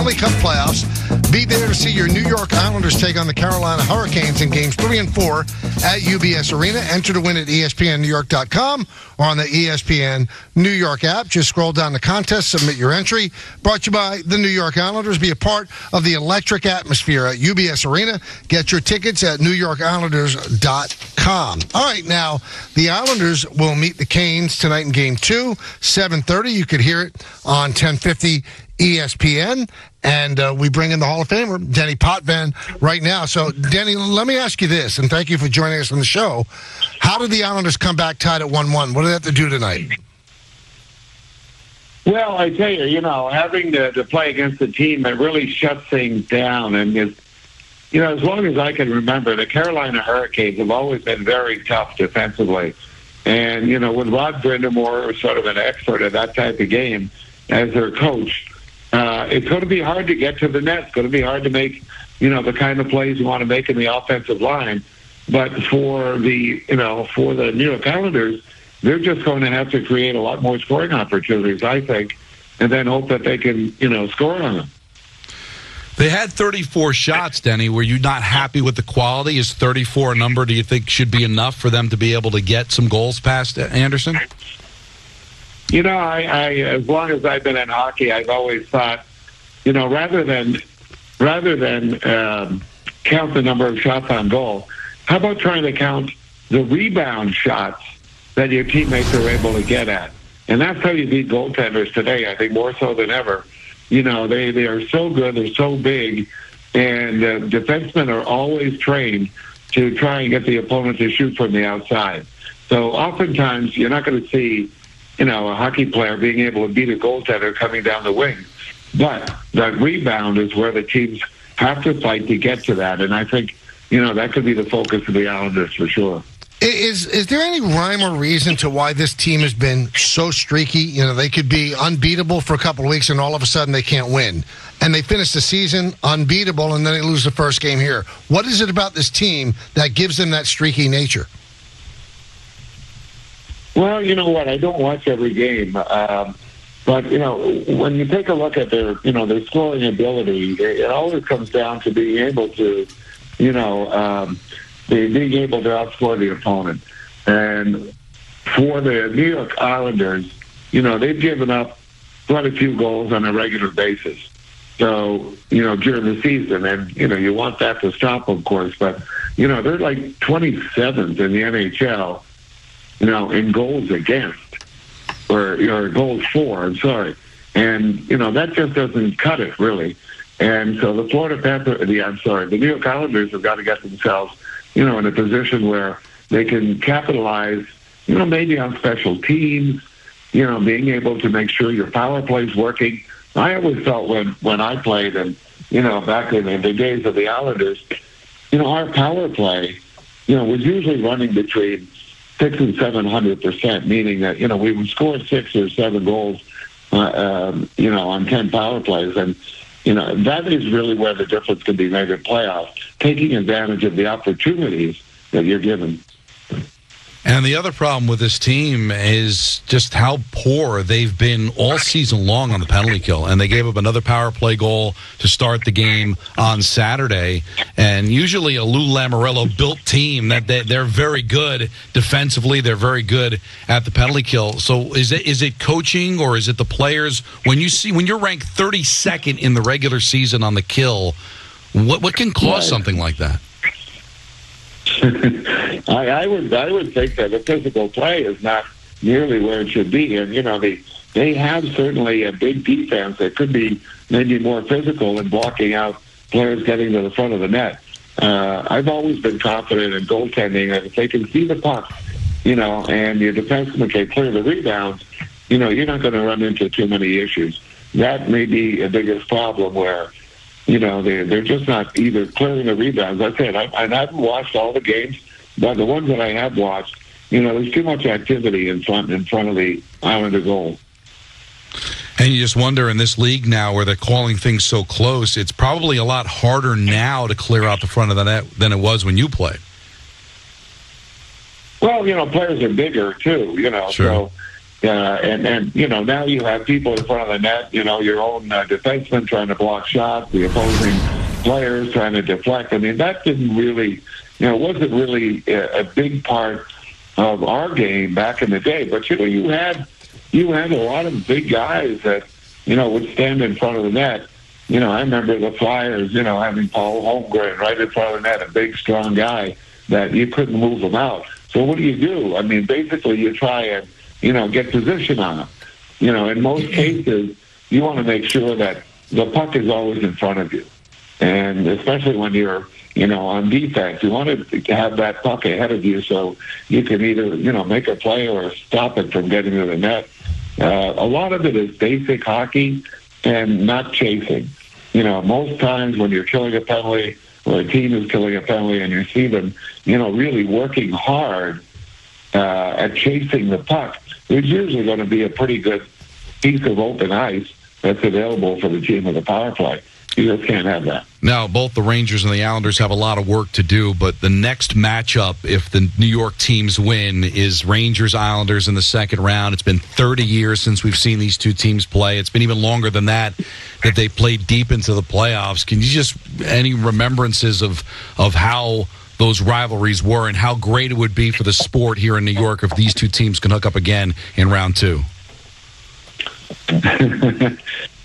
Stanley Cup playoffs. Be there to see your New York Islanders take on the Carolina Hurricanes in games 3 and 4 at UBS Arena. Enter to win at ESPNNewYork.com or on the ESPN New York app. Just scroll down the contest, submit your entry. Brought to you by the New York Islanders. Be a part of the electric atmosphere at UBS Arena. Get your tickets at NewYorkIslanders.com. All right, now, the Islanders will meet the Canes tonight in Game 2, 7:30. You could hear it on 1050 ESPN. And we bring in the Hall of Famer, Denis Potvin, right now. So, Denny, let me ask you this, and thank you for joining us on the show. How did the Islanders come back tied at 1-1? What do they have to do tonight? Well, I tell you, having to play against a team that really shuts things down. And, as long as I can remember, the Carolina Hurricanes have always been very tough defensively. And, with Rod Brindamore, sort of an expert at that type of game, as their coach, it's going to be hard to get to the net. It's going to be hard to make, the kind of plays you want to make in the offensive line. But for the New York Islanders, they're just going to have to create a lot more scoring opportunities, I think, and then hope that they can, score on them. They had 34 shots, Denny. Were you not happy with the quality? Is 34 a number do you think should be enough for them to be able to get some goals past Anderson? I as long as I've been in hockey, I've always thought, rather than count the number of shots on goal, how about trying to count the rebound shots that your teammates are able to get at? And that's how you beat goaltenders today, I think, more so than ever. They are so good, they're so big, and defensemen are always trained to try and get the opponent to shoot from the outside. So oftentimes you're not going to see, a hockey player being able to beat a goaltender coming down the wing. But that rebound is where the teams have to fight to get to that. And I think, that could be the focus of the Islanders for sure. Is there any rhyme or reason to why this team has been so streaky? They could be unbeatable for a couple of weeks and all of a sudden they can't win. And they finish the season unbeatable and then they lose the first game here. What is it about this team that gives them that streaky nature? Well, you know what? I don't watch every game. But, when you take a look at their scoring ability, it always comes down to being able to, being able to outscore the opponent. And for the New York Islanders, they've given up quite a few goals on a regular basis. So, during the season, and, you want that to stop, of course, but, they're like 27th in the NHL, in goals against, or goals for, I'm sorry. And, that just doesn't cut it, really. And so the the New York Islanders have got to get themselves, in a position where they can capitalize, maybe on special teams, being able to make sure your power play's working. I always felt when I played and, back in the days of the Islanders, our power play, was usually running between 600% and 700%, meaning that, we would score 6 or 7 goals, on 10 power plays. And, that is really where the difference can be made in playoffs, taking advantage of the opportunities that you're given. And the other problem with this team is just how poor they've been all season long on the penalty kill. And they gave up another power play goal to start the game on Saturday. And usually a Lou Lamoriello-built team, that they're very good defensively. They're very good at the penalty kill. So is it coaching or is it the players? When you're ranked 32nd in the regular season on the kill, what can cause something like that? I would think that the physical play is not nearly where it should be, and they have certainly a big defense that could be maybe more physical in blocking out players getting to the front of the net. I've always been confident in goaltending that if they can see the puck, and your defenseman can clear the rebounds, you're not going to run into too many issues. That may be a biggest problem where. They're just not either clearing the rebounds. I said, I haven't watched all the games, but the ones that I have watched, there's too much activity in front of the Islander goal. And you just wonder in this league now where they're calling things so close, it's probably a lot harder now to clear out the front of the net than it was when you played. Well, players are bigger too, Sure. So, And now you have people in front of the net, your own defenseman trying to block shots, the opposing players trying to deflect. I mean, that didn't really, wasn't really a big part of our game back in the day. But, you had a lot of big guys that, would stand in front of the net. I remember the Flyers, having Paul Holmgren right in front of the net, a big, strong guy that you couldn't move him out. So what do? I mean, basically you try and, get position on him. In most cases, you want to make sure that the puck is always in front of you. And especially when you're, on defense, you want to have that puck ahead of you so you can either, make a play or stop it from getting to the net. A lot of it is basic hockey and not chasing. Most times when you're killing a penalty or a team is killing a penalty and you see them, really working hard at chasing the puck, there's usually going to be a pretty good piece of open ice that's available for the team with a power play. You just can't have that. Now, both the Rangers and the Islanders have a lot of work to do, but the next matchup, if the New York teams win, is Rangers-Islanders in the second round. It's been 30 years since we've seen these two teams play. It's been even longer than that they played deep into the playoffs. Can you just, any remembrances of how those rivalries were and how great it would be for the sport here in New York if these two teams can hook up again in round two?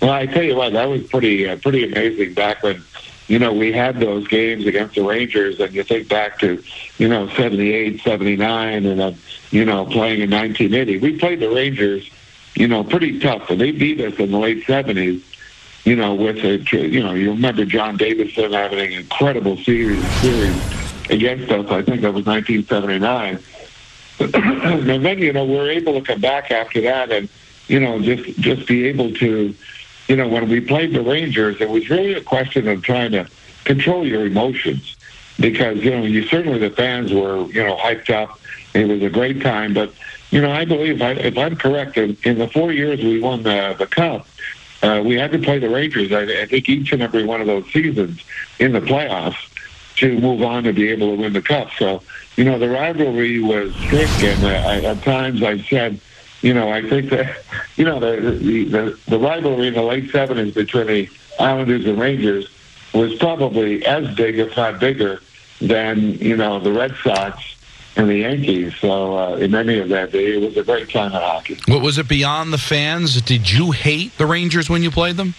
Well, I tell you what, that was pretty amazing back when, we had those games against the Rangers, and you think back to, 78, 79, and then, playing in 1980. We played the Rangers, pretty tough, and they beat us in the late 70s, with you remember John Davidson having an incredible series against us. I think that was 1979. And then, we were able to come back after that and, just be able to, when we played the Rangers, it was really a question of trying to control your emotions because, you certainly the fans were, hyped up. It was a great time. But, I believe, if I'm correct, in the 4 years we won the Cup, we had to play the Rangers, I think, each and every one of those seasons in the playoffs to move on to be able to win the Cup. So, the rivalry was thick, and at times I said, I think that, the rivalry in the late 70s between the Islanders and Rangers was probably as big, if not bigger, than, the Red Sox and the Yankees. So in any event, it was a great time of hockey. What was it beyond the fans? Did you hate the Rangers when you played them?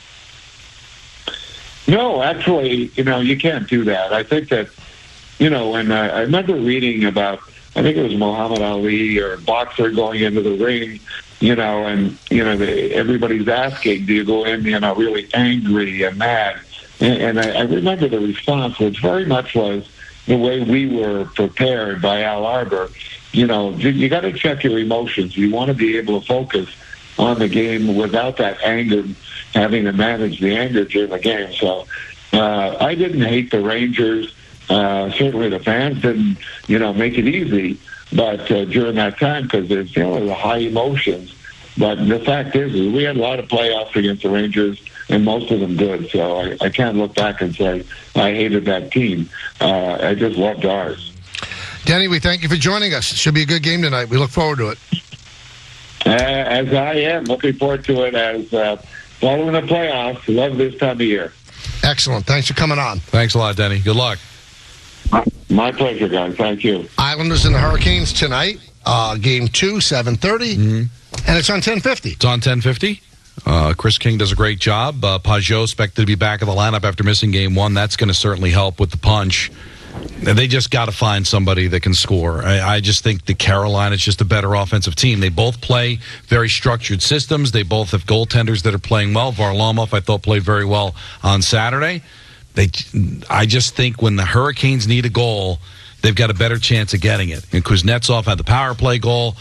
No, actually, you can't do that. I think that, and I remember reading about, I think it was Muhammad Ali or a boxer going into the ring, and, everybody's asking, do you go in, really angry and mad? And I remember the response, which very much was the way we were prepared by Al Arbor. You got to check your emotions. You want to be able to focus on the game without that anger, having to manage the anger during the game. So I didn't hate the Rangers. Certainly the fans didn't, make it easy, but during that time, because there's, the high emotions. But the fact is we had a lot of playoffs against the Rangers, and most of them good. So I can't look back and say I hated that team. I just loved ours. Denny, we thank you for joining us. It should be a good game tonight. We look forward to it. As I am, looking forward to it as following the playoffs. Love this time of year. Excellent. Thanks for coming on. Thanks a lot, Denny. Good luck. My pleasure, guys. Thank you. Islanders and the Hurricanes tonight. Game 2, 7:30. And it's on 10:50. It's on 10:50. Chris King does a great job. Pajot expected to be back in the lineup after missing game 1. That's going to certainly help with the punch. They just got to find somebody that can score. I just think the Carolina is just a better offensive team. They both play very structured systems. They both have goaltenders that are playing well. Varlamov, I thought, played very well on Saturday. I just think when the Hurricanes need a goal, they've got a better chance of getting it. And Kuznetsov had the power play goal.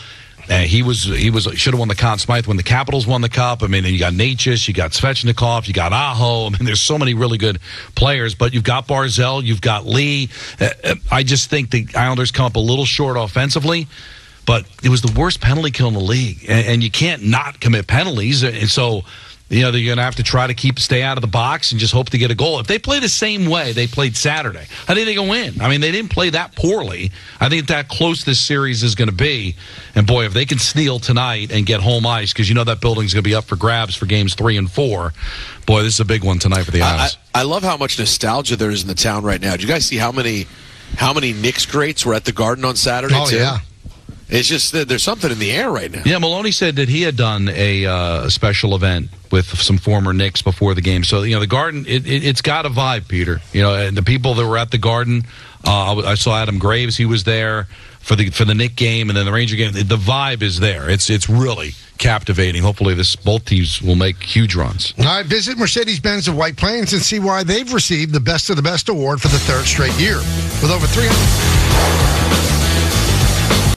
He should have won the Conn Smythe when the Capitals won the Cup. I mean, you got Natchez, you got Svechnikov, you got Aho. I mean, there's so many really good players, but you've got Barzal, you've got Lee. I just think the Islanders come up a little short offensively, but it was the worst penalty kill in the league, and you can't not commit penalties. And so they're going to have to try to stay out of the box and just hope to get a goal. If they play the same way they played Saturday, I think they can win. I mean, they didn't play that poorly. I think that close this series is going to be. And, boy, if they can steal tonight and get home ice, because that building's going to be up for grabs for games 3 and 4, boy, this is a big one tonight for the Isles. I love how much nostalgia there is in the town right now. Did you guys see how many Knicks greats were at the Garden on Saturday, too? Yeah. It's just that there's something in the air right now. Yeah, Maloney said that he had done a special event with some former Knicks before the game. So, the Garden, it's got a vibe, Peter. And the people that were at the Garden, I saw Adam Graves. He was there for the Knick game and then the Ranger game. The vibe is there. It's really captivating. Hopefully both teams will make huge runs. All right, visit Mercedes-Benz of White Plains and see why they've received the Best of the Best award for the 3rd straight year. With over 300...